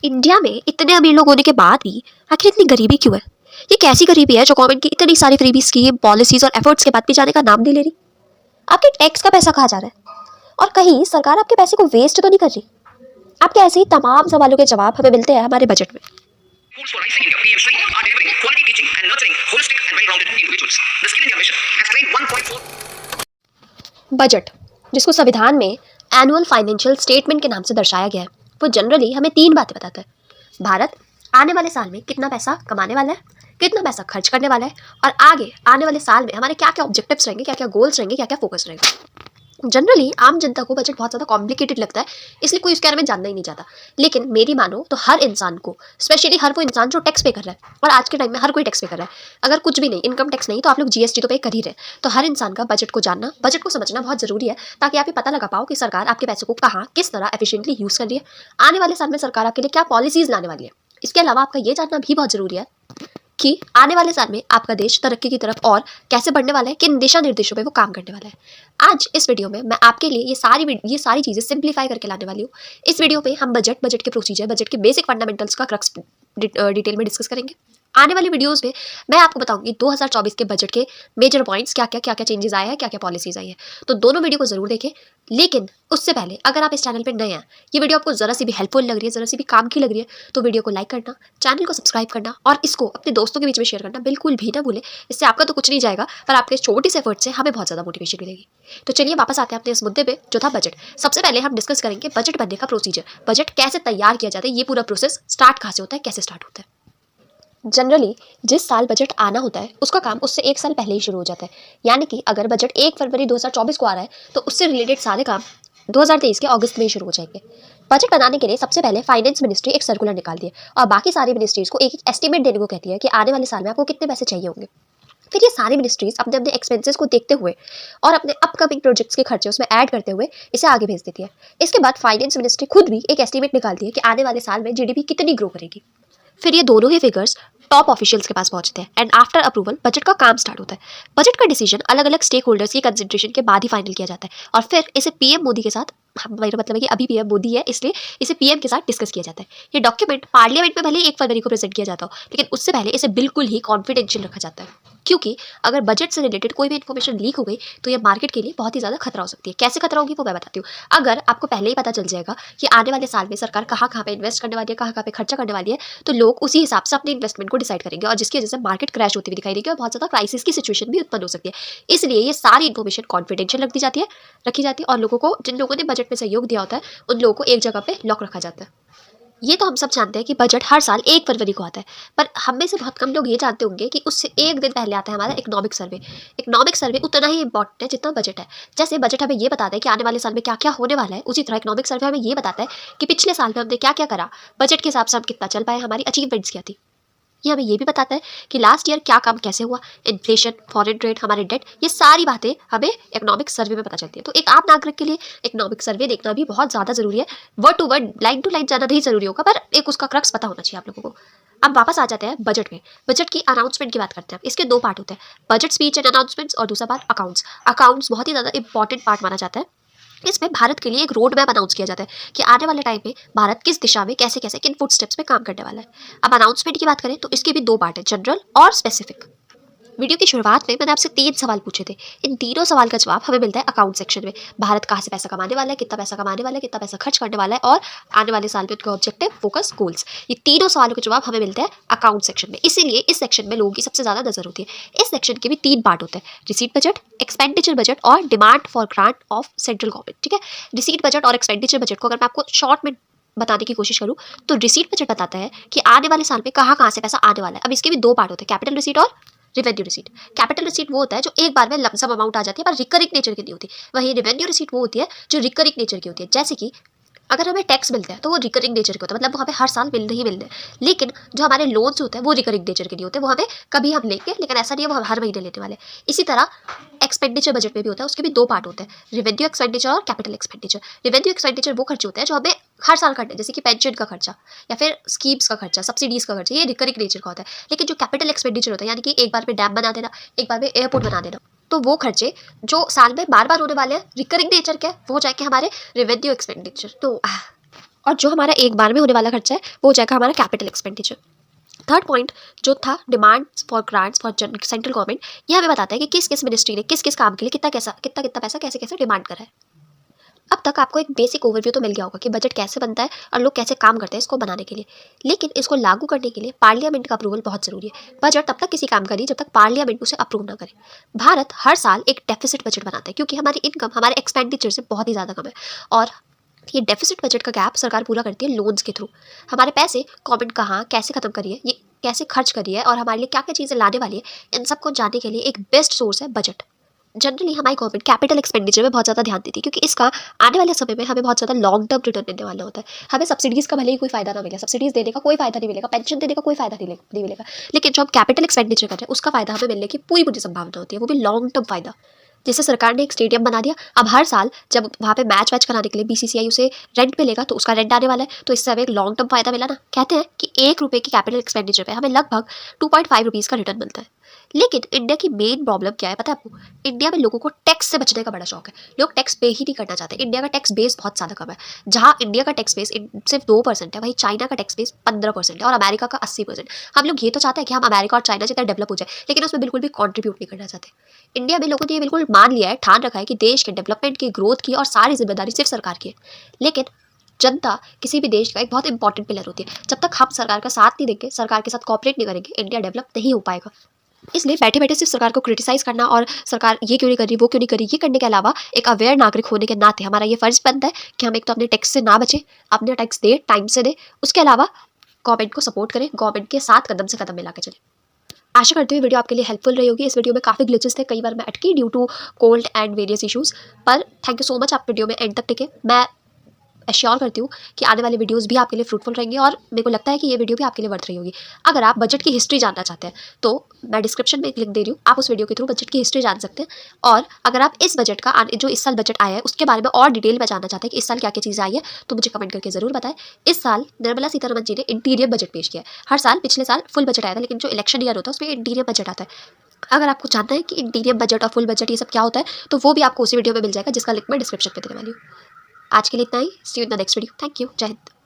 India में इतने अमीर लोग होने के बाद भी आखिर इतनी गरीबी क्यों है? ये कैसी गरीबी है जो गवर्नमेंट की इतनी सारी फ्रीबी स्कीम, पॉलिसीज और एफर्ट्स के बाद भी जाने का नाम नहीं ले रही? आपके टैक्स का पैसा कहाँ जा रहा है? और कहीं सरकार आपके पैसे को वेस्ट तो नहीं कर रही? आपके ऐसे ही तमाम सवालों के जवाब हमें मिलते हैं हमारे बजट में। Schools for Rising India (PM Shri) are delivering quality teaching and nurturing holistic and well-rounded individuals. The Skill India mission has trained 1.4 budget, जिसको संविधान में एनुअल फाइनेंशियल स्टेटमेंट के नाम से दर्शाया गया है, वो जनरली हमें 3 बातें बताता है। भारत आने वाले साल में कितना पैसा कमाने वाला है, कितना पैसा खर्च करने वाला है, और आगे आने वाले साल में हमारे क्या क्या ऑब्जेक्टिव्स रहेंगे, क्या क्या गोल्स रहेंगे, क्या क्या फोकस रहेगा। जनरली आम जनता को बजट बहुत ज़्यादा कॉम्प्लिकेटेड लगता है, इसलिए कोई उसके बारे में जानना ही नहीं चाहता। लेकिन मेरी मानो तो हर इंसान को, स्पेशली हर वो इंसान जो टैक्स पे कर रहा है, और आज के टाइम में हर कोई टैक्स पे कर रहा है, अगर कुछ भी नहीं, इनकम टैक्स नहीं तो आप लोग जीएसटी तो पे कर ही रहे, तो हर इंसान का बजट को जानना, बजट को समझना बहुत जरूरी है, ताकि आप ये पता लगा पाओ कि सरकार आपके पैसों को कहाँ किस तरह एफिशिएंटली यूज़ कर रही है, आने वाले साल में सरकार आपके लिए क्या पॉलिसीज लाने वाली है। इसके अलावा आपका ये जानना भी बहुत जरूरी है कि आने वाले साल में आपका देश तरक्की की तरफ और कैसे बढ़ने वाला है, किन दिशा निर्देशों पे वो काम करने वाला है। आज इस वीडियो में मैं आपके लिए ये सारी चीज़ें सिंप्लीफाई करके लाने वाली हूँ। इस वीडियो पे हम बजट के प्रोसीजर, बजट के बेसिक फंडामेंटल्स का क्रक्स डिटेल में डिस्कस करेंगे। आने वाली वीडियोस में मैं आपको बताऊंगी 2024 के बजट के मेजर पॉइंट्स, क्या क्या चेंजेस आए हैं, क्या क्या पॉलिसीज आई है। तो दोनों वीडियो को जरूर देखें। लेकिन उससे पहले अगर आप इस चैनल पर नए हैं, ये वीडियो आपको जरा सी भी हेल्पफुल लग रही है, जरा सी भी काम की लग रही है, तो वीडियो को लाइक करना, चैनल को सब्सक्राइब करना और इसको अपने दोस्तों के बीच में शेयर करना बिल्कुल भी ना भूलें। इससे आपका तो कुछ नहीं जाएगा, पर आपके छोटे से एफर्ट से हमें बहुत ज़्यादा मोटिवेशन मिलेगी। तो चलिए वापस आते हैं अपने इस मुद्दे पे, जो था बजट। सबसे पहले हम डिस्कस करेंगे बजट बनने का प्रोसीजर, बजट कैसे तैयार किया जाता है, ये पूरा प्रोसेस स्टार्ट कहाँ से होता है, कैसे स्टार्ट होता है। जनरली जिस साल बजट आना होता है उसका काम उससे 1 साल पहले ही शुरू हो जाता है। यानी कि अगर बजट 1 फरवरी 2024 को आ रहा है तो उससे रिलेटेड सारे काम 2023 के अगस्त में ही शुरू हो जाएंगे। बजट बनाने के लिए सबसे पहले फाइनेंस मिनिस्ट्री एक सर्कुलर निकालती है और बाकी सारी मिनिस्ट्रीज को एक एक एस्टीमेट देने को कहती है कि आने वाले साल में आपको कितने पैसे चाहिए होंगे। फिर ये सारी मिनिस्ट्रीज अपने अपने एक्सपेंसेस को देखते हुए और अपने अपकमिंग प्रोजेक्ट्स के खर्चे उसमें ऐड करते हुए इसे आगे भेज देती है। इसके बाद फाइनेंस मिनिस्ट्री खुद भी एक एस्टीमेट निकालती है कि आने वाले साल में जीडीपी कितनी ग्रो करेगी। फिर ये दोनों ही फिगर्स टॉप ऑफिशियल्स के पास पहुंचते हैं एंड आफ्टर अप्रूवल बजट का काम स्टार्ट होता है। बजट का डिसीजन अलग अलग स्टेक होल्डर्स की कंसिडरेशन के बाद ही फाइनल किया जाता है और फिर इसे पीएम मोदी के साथ, मेरा मतलब है कि अभी पीएम मोदी है इसलिए इसे पीएम के साथ डिस्कस किया जाता है। ये डॉक्यूमेंट पार्लियामेंट में भले 1 फरवरी को प्रेजेंट किया जाता हो, लेकिन उससे पहले इसे बिल्कुल ही कॉन्फिडेंशियल रखा जाता है, क्योंकि अगर बजट से रिलेटेड कोई भी इन्फॉर्मेशन लीक हो गई तो ये मार्केट के लिए बहुत ही ज़्यादा खतरा हो सकती है। कैसे खतरा होगी वो मैं बताती हूँ। अगर आपको पहले ही पता चल जाएगा कि आने वाले साल में सरकार कहाँ कहाँ पे इन्वेस्ट करने वाली है, कहाँ कहाँ पे खर्चा करने वाली है, तो लोग उसी हिसाब से अपने इन्वेस्टमेंट को डिसाइड करेंगे और जिसकी वजह से मार्केट क्रैश होती हुई दिखाई देगी और बहुत ज़्यादा क्राइसिस की सिचुएशन भी उत्पन्न हो सकती है। इसलिए ये सारी इन्फॉर्मेशन कॉन्फिडेंशियल रखी जाती है और लोगों को, जिन लोगों ने बजट में सहयोग दिया होता है, उन लोगों को एक जगह पे लॉक रखा जाता है। ये तो हम सब जानते हैं कि बजट हर साल 1 फरवरी को आता है, पर हम में से बहुत कम लोग ये जानते होंगे कि उससे 1 दिन पहले आता है हमारा इकोनॉमिक सर्वे। इकोनॉमिक सर्वे उतना ही इंपॉर्टेंट है जितना बजट है। जैसे बजट हमें ये बताता है कि आने वाले साल में क्या क्या होने वाला है, उसी तरह इकोनॉमिक सर्वे हमें ये बताता है कि पिछले साल में हमने क्या क्या करा, बजट के हिसाब से हम कितना चल पाए, हमारी अचीवमेंट्स क्या थी। ये हमें ये भी बताता है कि लास्ट ईयर क्या काम कैसे हुआ, इन्फ्लेशन, फॉरेन ट्रेड, हमारे डेट, ये सारी बातें हमें इकोनॉमिक सर्वे में पता चलती है। तो एक आम नागरिक के लिए इकोनॉमिक सर्वे देखना भी बहुत ज़्यादा जरूरी है। Word to word, line to line जाना नहीं जरूरी होगा, पर एक उसका क्रक्स पता होना चाहिए आप लोगों को। अब वापस आ जाते हैं बजट में। बजट की अनाउंसमेंट की बात करते हैं। इसके 2 पार्ट होते हैं, बजट स्पीच एंड अनाउंसमेंट्स और दूसरा पार्ट अकाउंट्स। अकाउंट्स बहुत ही ज़्यादा इंपॉर्टेंट पार्ट माना जाता है। इसमें भारत के लिए एक रोड मैप अनाउंस किया जाता है कि आने वाले टाइम में भारत किस दिशा में कैसे कैसे किन फुट स्टेप्स में काम करने वाला है। अब अनाउंसमेंट की बात करें तो इसके भी 2 पार्ट है, जनरल और स्पेसिफिक। वीडियो की शुरुआत में मैंने आपसे 3 सवाल पूछे थे। इन तीनों सवाल का जवाब हमें मिलता है अकाउंट सेक्शन में। भारत कहाँ से पैसा कमाने वाला है, कितना पैसा कमाने वाला है, कितना पैसा खर्च करने वाला है और आने वाले साल में उनका ऑब्जेक्टिव, फोकस, गोल्स, ये तीनों सवालों के जवाब हमें मिलते हैं अकाउंट सेक्शन में। इसीलिए इस सेक्शन में लोगों की सबसे ज़्यादा नजर होती है। इस सेक्शन के भी 3 पार्ट होते हैं, रिसीट बजट, एक्सपेंडिचर बजट और demand for grant of central government. ठीक है, रिसीट बजट और एक्सपेंडिचर बजट को अगर मैं आपको शॉर्ट में बताने की कोशिश करूँ तो रिसीट बजट बताता है कि आने वाले साल में कहाँ कहाँ से पैसा आने वाला है। अब इसके भी 2 पार्ट होते हैं, कैपिटल रिसीट और रिवेन्यू रिसीट। कैपिटल रिसीट वो होता है जो एक बार में लमसम अमाउंट आ जाती है पर रिकरिंग नेचर की नहीं होती। वहीं रिवेन्यू रिसीट वो होती है जो रिकरिंग नेचर की होती है। जैसे कि अगर हमें टैक्स मिलता है तो वो रिकरिंग नेचर के होता है, मतलब वो हमें हर साल मिलने ही मिलने हैं। लेकिन जो हमारे लोन्स होते हैं वो रिकरिंग नेचर के नहीं होते, वो हमें कभी हम लेंगे, लेकिन ऐसा नहीं है वो हम हर महीने लेने वाले। इसी तरह एक्सपेंडिचर बजट में भी होता है, उसके भी 2 पार्ट होते हैं, रिवेन्यू एक्सपेंडिचर और कैपिटल एक्सपेंडिचर। रिवेन्यू एक्सपेंडिचर वो खर्चे होते हैं जो हमें हर साल करते हैं, जैसे कि पेंशन का खर्चा या फिर स्कीम्स का खर्चा, सब्सिडीज का खर्चा, ये रिकरिंग नेचर का होता है। लेकिन जो कैपिटल एक्सपेंडिचर होता है, यानी कि एक बार में डैम बना देना, एक बार में एयरपोर्ट बना देना, तो वो खर्चे जो साल में बार बार होने वाले हैं, रिकरिंग नेचर के, वो हो जाएंगे हमारे रिवेन्यू एक्सपेंडिचर। तो और जो हमारा एक बार में होने वाला खर्चा है वो हो जाएगा हमारा कैपिटल एक्सपेंडिचर। थर्ड पॉइंट जो था demand for grants for central government, ये हमें बताता है कि किस किस मिनिस्ट्री ने किस किस काम के लिए कितना पैसा कैसे कैसे डिमांड करा है। अब तक आपको एक बेसिक ओवरव्यू तो मिल गया होगा कि बजट कैसे बनता है और लोग कैसे काम करते हैं इसको बनाने के लिए, लेकिन इसको लागू करने के लिए पार्लियामेंट का अप्रूवल बहुत ज़रूरी है। बजट तब तक किसी काम का नहीं जब तक पार्लियामेंट उसे अप्रूव ना करे। भारत हर साल एक डेफिसिट बजट बनाता है क्योंकि हमारी इनकम हमारे एक्सपेंडिचर से बहुत ही ज़्यादा कम है, और ये डेफिसिट बजट का गैप सरकार पूरा करती है लोन्स के थ्रू। हमारे पैसे गवर्नमेंट कहाँ कैसे खत्म करी है, ये कैसे खर्च करी है और हमारे लिए क्या क्या चीज़ें लाने वाली है, इन सबको जानने के लिए एक बेस्ट सोर्स है बजट। जनरली हमारी गवर्नमेंट कैपिटल एक्सपेंडिचर में बहुत ज़्यादा ध्यान देती है क्योंकि इसका आने वाले समय में हमें बहुत ज़्यादा लॉन्ग टर्म रिटर्न मिलने वाला होता है। हमें सब्सिडीज़ का भले ही कोई फायदा ना मिले, सब्सिडीज़ देने का कोई फायदा नहीं मिलेगा, पेंशन देने का कोई फायदा नहीं मिलेगा, लेकिन जो हम कैपिटल एक्सपेंडिचर कर रहे हैं उसका फायदा हमें मिलने की पूरी पूरी संभावना होती है, वो भी लॉन्ग टर्म फायदा। जैसे सरकार ने एक स्टेडियम बना दिया, अब हर साल जब वहाँ पे मैच कराने के लिए बीसीसीआई उसे रेंट पे लेगा तो उसका रेंट आने वाला है, तो इससे हमें एक लॉन्ग टर्म फायदा मिला ना। कहते हैं कि 1 रुपये की कैपिटल एक्सपेंडिचर पे हमें लगभग 2.5 रुपीज़ का रिटर्न मिलता है। लेकिन इंडिया की मेन प्रॉब्लम क्या है पता है आपको? इंडिया में लोगों को टैक्स से बचने का बड़ा शौक है, लोग टैक्स पे ही नहीं करना चाहते। इंडिया का टैक्स बेस बहुत ज़्यादा कम है। जहाँ इंडिया का टैक्स बेस सिर्फ 2% है, वहीं चाइना का टैक्स बेस 15% है और अमेरिका का 80%। हम लोग ये तो चाहते हैं कि हम अमेरिका और चाइना जितना डेवलप हो जाए, लेकिन उसमें बिल्कुल भी कॉन्ट्रीब्यूट नहीं करना चाहते। इंडिया में लोगों ने ये बिल्कुल मान लिया है, ठान रखा है कि देश के डेवलपमेंट की, ग्रोथ की और सारी जिम्मेदारी सिर्फ सरकार की है। लेकिन जनता किसी भी देश का एक बहुत इंपॉर्टेंट पिलर होती है। जब तक हम सरकार का साथ नहीं देंगे, सरकार के साथ कॉपरेट नहीं करेंगे, इंडिया डेवलप नहीं हो पाएगा। इसलिए बैठे बैठे सिर्फ सरकार को क्रिटिसाइज करना और सरकार ये क्यों नहीं कर रही, वो क्यों नहीं कर रही, ये करने के अलावा एक अवेयर नागरिक होने के नाते हमारा ये फर्ज बनता है कि हम एक तो अपने टैक्स से ना बचे, अपने टैक्स दे टाइम से दे, उसके अलावा गवर्नमेंट को सपोर्ट करें, गवर्नमेंट के साथ कदम से कदम मिला के चले। आशा करती हूँ वीडियो आपके लिए हेल्पफुल रही होगी। इस वीडियो में काफ़ी ग्लिचेस थे, कई बार मैं अटकी due to cold and various issues, पर थैंक यू सो मच आप वीडियो में एंड तक टिके। मैं एश्योर करती हूँ कि आने वाले वीडियोस भी आपके लिए फ्रूटफुल रहेंगे और मेरे को लगता है कि ये वीडियो भी आपके लिए वर्थ रही होगी। अगर आप बजट की हिस्ट्री जानना चाहते हैं तो मैं डिस्क्रिप्शन में एक लिंक दे रही हूँ, आप उस वीडियो के थ्रू बजट की हिस्ट्री जान सकते हैं। और अगर आप इस बजट का जो इस साल बजट आया है उसके बारे में और डिटेल में जानना चाहते हैं कि इस साल क्या क्या चीज़ें आई है, तो मुझे कमेंट करके ज़रूर बताएं। इस साल निर्मला सीतारमण जी ने इंटीरियर बजट पेश किया है। हर साल पिछले साल फुल बजट आया था, लेकिन जो इलेक्शन ईयर होता है उसमें इंटीरियर बजट आता है। अगर आपको जानना है कि इंटीरियर बजट और फुल बजट ये सब क्या होता है, तो वो भी आपको उसी वीडियो में मिल जाएगा, जिसका लिंक मैं डिस्क्रिप्शन में देने वाली हूँ। आज के लिए इतना ही। See you in the next video. Thank you. जय हिंद।